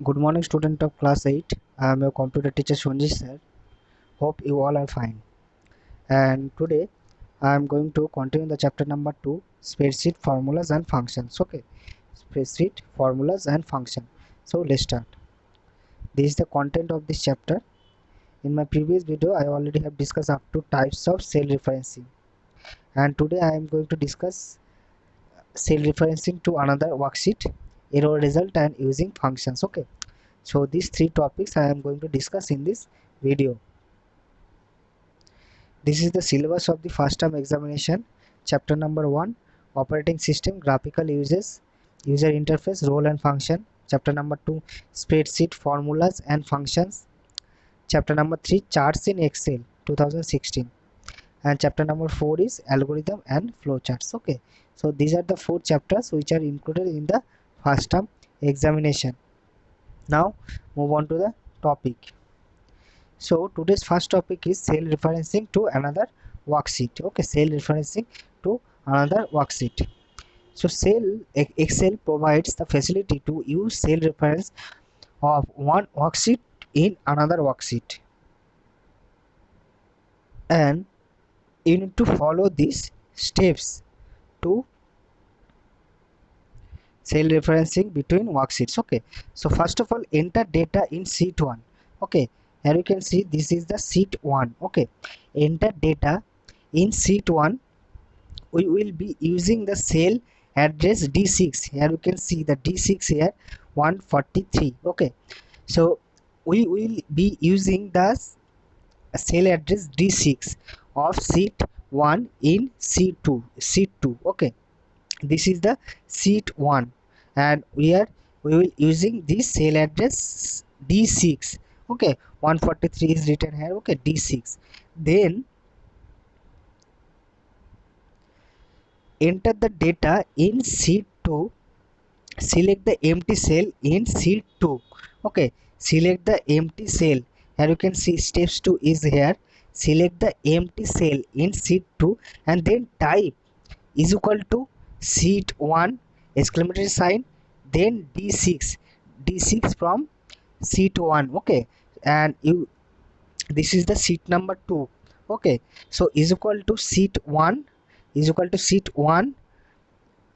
Good morning, student of class 8. I am your computer teacher Sonji sir. Hope you all are fine. And today I am going to continue the chapter number 2, spreadsheet formulas and functions. Okay, spreadsheet formulas and function. So let's start. This is the content of this chapter. In my previous video, I already have discussed up to types of cell referencing. And today I am going to discuss cell referencing to another worksheet, error result and using functions. Okay. So these three topics I am going to discuss in this video. This is the syllabus of the first term examination. Chapter number 1, operating system, graphical uses, user interface, role and function. Chapter number 2, spreadsheet formulas and functions. Chapter number 3, charts in Excel 2016. And chapter number 4 is algorithm and flowcharts. Okay, so these are the 4 chapters which are included in the first term examination. Now move on to the topic. So today's first topic is cell referencing to another worksheet. Okay, cell referencing to another worksheet. So Excel provides the facility to use cell reference of one worksheet in another worksheet, and you need to follow these steps to cell referencing between worksheets. Okay, so first of all, enter data in sheet 1. Okay, here you can see this is the sheet 1. Okay, enter data in sheet 1. We will be using the cell address D6. Here you can see the D6 here, 143. Okay, so we will be using the cell address D6 of sheet 1 in sheet 2. Okay, this is the sheet 1, and we will using this cell address D6. Okay, 143 is written here. Okay, D6. Then enter the data in sheet 2. Select the empty cell in sheet 2. Okay, select the empty cell. Here you can see steps 2 is here. Select the empty cell in sheet 2 and then type is equal to sheet 1 exclamatory sign, then D6 from sheet 1. Okay, and you, this is the sheet number 2. Okay, so is equal to sheet 1, is equal to sheet 1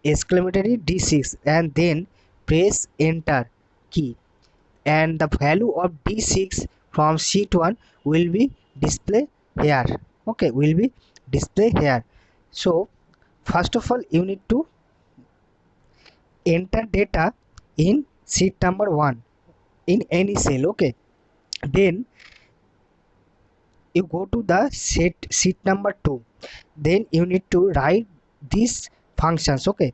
exclamatory D6, and then press enter key, and the value of D6 from sheet 1 will be display here. Okay, will be display here. So first of all, you need to enter data in sheet number 1 in any cell. Okay, then you go to the sheet number 2, then you need to write these functions. Okay,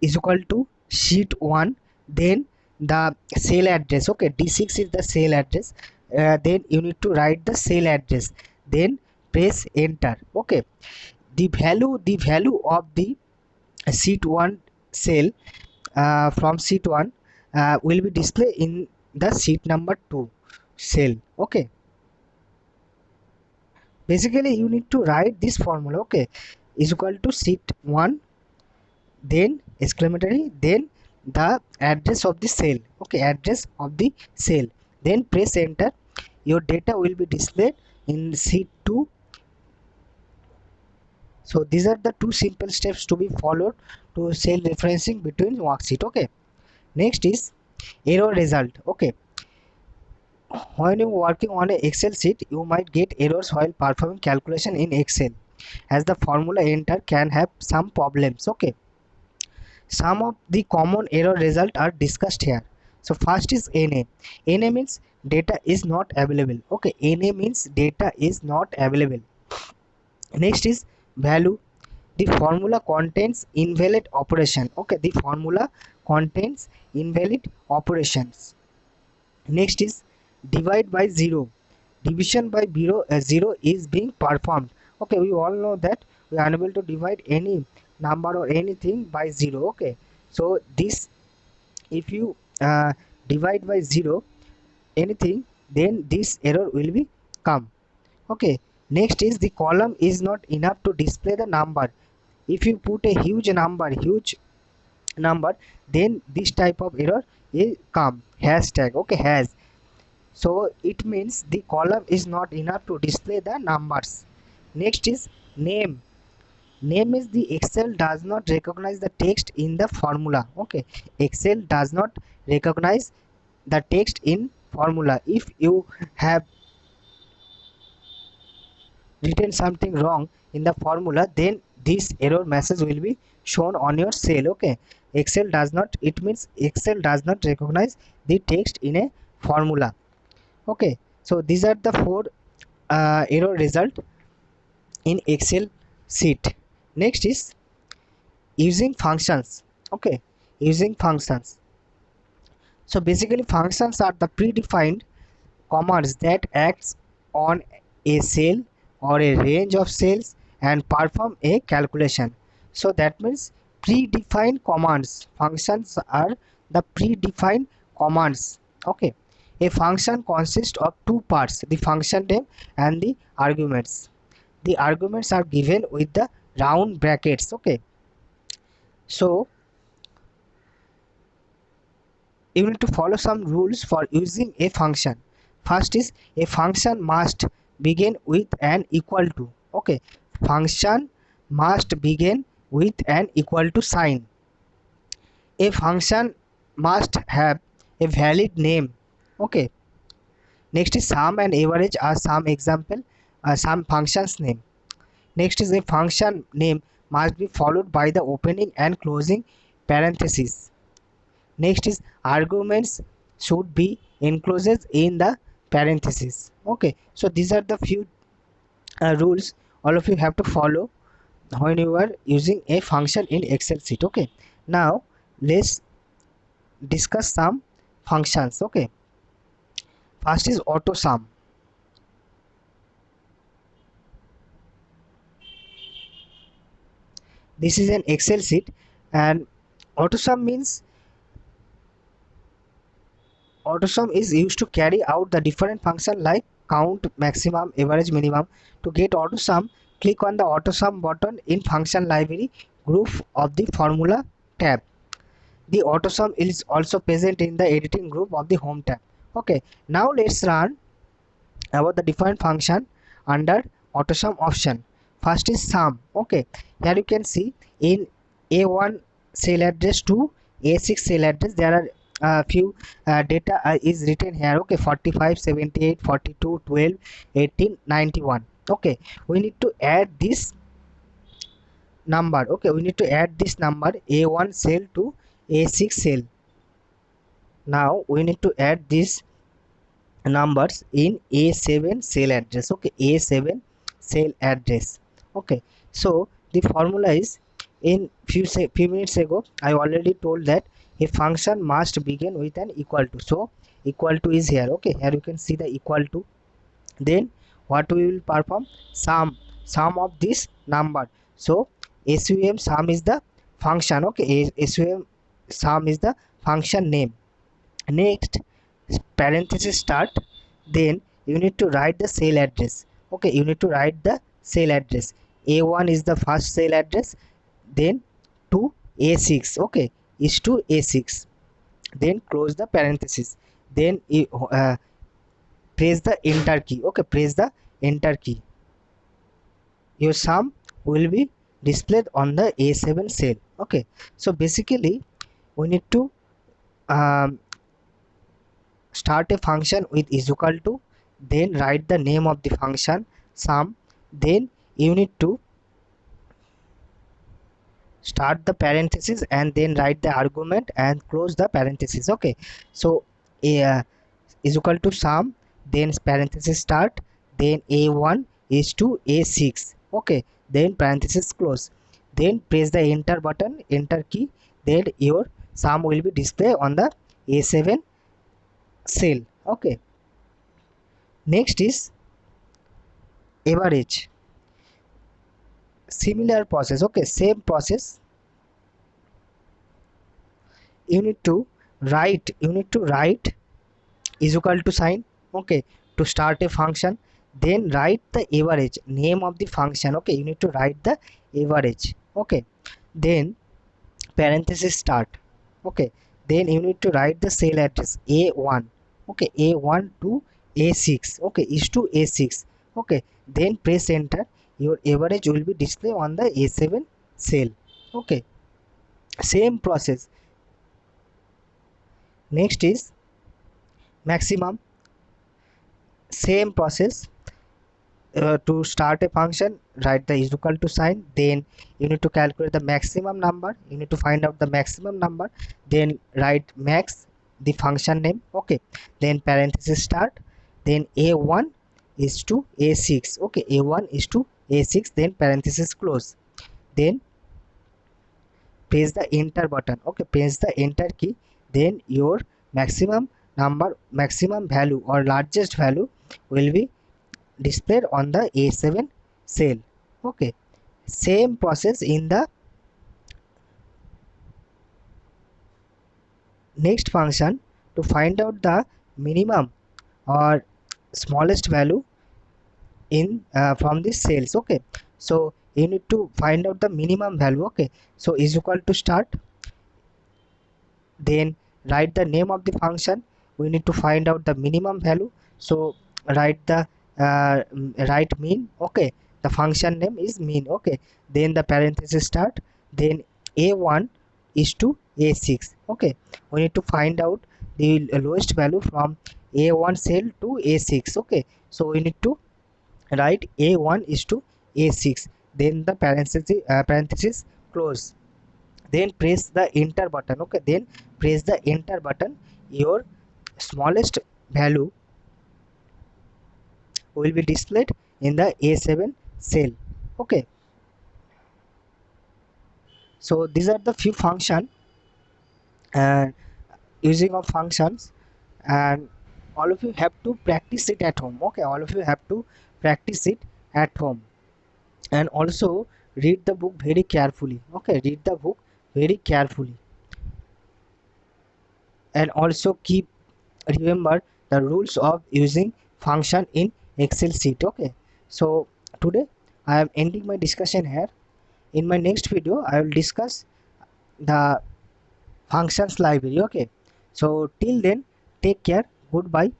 is equal to sheet 1, then the cell address. Okay, D6 is the cell address. Then you need to write the cell address, then press enter. Okay, the value of the sheet 1 cell from sheet 1 will be displayed in the sheet number 2 cell. Okay, basically you need to write this formula. Okay, is equal to sheet 1, then exclamatory, then the address of the cell. Okay, address of the cell, then press enter. Your data will be displayed in sheet 2. So these are the two simple steps to be followed to cell referencing between worksheet. Okay, next is error result. Okay, when you working on a Excel sheet, you might get errors while performing calculation in Excel, as the formula enter can have some problems. Okay, some of the common error result are discussed here. So first is NA. NA means data is not available. Okay, NA means data is not available. Next is value. The formula contains invalid operation. Okay, the formula contains invalid operations. Next is divide by 0. Division by 0 is being performed. Okay, we all know that we are unable to divide any number or anything by 0. Okay, so this, if you divide by 0 anything, then this error will be come. Okay, next is the column is not enough to display the number. If you put a huge number, then this type of error will come. hashtag, okay, has. So it means the column is not enough to display the numbers. Next is name. Name is the Excel does not recognize the text in the formula. Okay, Excel does not recognize the text in formula. If you have written something wrong in the formula, then this error message will be shown on your cell. Okay, Excel does not, it means Excel does not recognize the text in a formula. Okay, so these are the four error result in Excel sheet. Next is using functions. Okay, using functions. So basically functions are the predefined commands that acts on a cell or a range of cells and perform a calculation. So that means predefined commands. Functions are the predefined commands. Okay, a function consists of two parts, the function name and the arguments. The arguments are given with the round brackets. Okay, so you need to follow some rules for using a function. First is a function must begin with an equal to. Okay, function must begin with an equal to sign. A function must have a valid name. Okay, next is sum and average are some example, some functions name. Next is a function name must be followed by the opening and closing parentheses. Next is arguments should be enclosed in the parentheses. Okay, so these are the few rules all of you have to follow when you are using a function in Excel sheet. Okay, now let's discuss some functions. Okay, first is auto sum. This is an Excel sheet, and auto sum means AutoSum is used to carry out the different functions like count, maximum, average, minimum. To get AutoSum, click on the AutoSum button in Function Library group of the Formula tab. The AutoSum is also present in the Editing group of the Home tab. Okay, now let's run about the different function under AutoSum option. First is sum. Okay, here you can see in A1 cell address to A6 cell address there are few data is written here. Okay, 45, 78, 42, 12, 18, 91. Okay, we need to add this number. Okay, we need to add this number A1 cell to A6 cell. Now we need to add these numbers in A7 cell address. Okay, A7 cell address. Okay, so the formula is, in few minutes ago I already told that a function must begin with an equal to. So equal to is here. Okay, here you can see the equal to. Then what we will perform? Sum of this number. So sum sum is the function. Okay, sum sum is the function name. Next, parenthesis start, then you need to write the cell address. Okay, you need to write the cell address. A1 is the first cell address, then to A6. Okay, is to A6, then close the parenthesis, then press the enter key. Okay, press the enter key. Your sum will be displayed on the A7 cell. Okay, so basically we need to start a function with is equal to, then write the name of the function sum, then you need to start the parenthesis and then write the argument and close the parenthesis. Okay, so is equal to sum, then parenthesis start, then A1 is to A6. Okay, then parenthesis close, then press the enter button, enter key, then your sum will be displayed on the A7 cell. Okay, next is average. Similar process. Okay, same process. You need to write is equal to sign. Okay, to start a function, then write the average, name of the function. Okay, you need to write the average. Okay, then parenthesis start. Okay, then you need to write the cell address A1, okay, A1 to A6, okay, is to A6, okay, then press enter. Your average will be displayed on the A7 cell, okay. Same process. Next is maximum. Same process. To start a function, write the is equal to sign, then you need to calculate the maximum number, you need to find out the maximum number, then write max, the function name, okay, then parenthesis start, then a1 is to a6, okay, a1 is to a6, then parenthesis close, then press the enter button, okay, press the enter key, then your maximum number, maximum value or largest value will be displayed on the A7 cell, okay. Same process in the next function. To find out the minimum or smallest value in from these cells, okay, so you need to find out the minimum value, okay, so is equal to start, then write the name of the function, we need to find out the minimum value, so write the write mean, okay, the function name is mean, okay, then the parenthesis start, then a1 is to a6, okay, we need to find out the lowest value from a1 cell to a6, okay, so we need to write a1 is to a6, then the parenthesis close, then press the enter button, okay, then press the enter button, your smallest value will be displayed in the a7 cell, okay. So these are the few function and using of functions, and all of you have to practice it at home, okay, all of you have to practice it at home, and also read the book very carefully, okay, read the book very carefully, and also keep remember the rules of using function in excel sheet, okay. So today I am ending my discussion here. In my next video I will discuss the functions library, okay. So till then, take care, goodbye,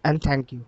and thank you.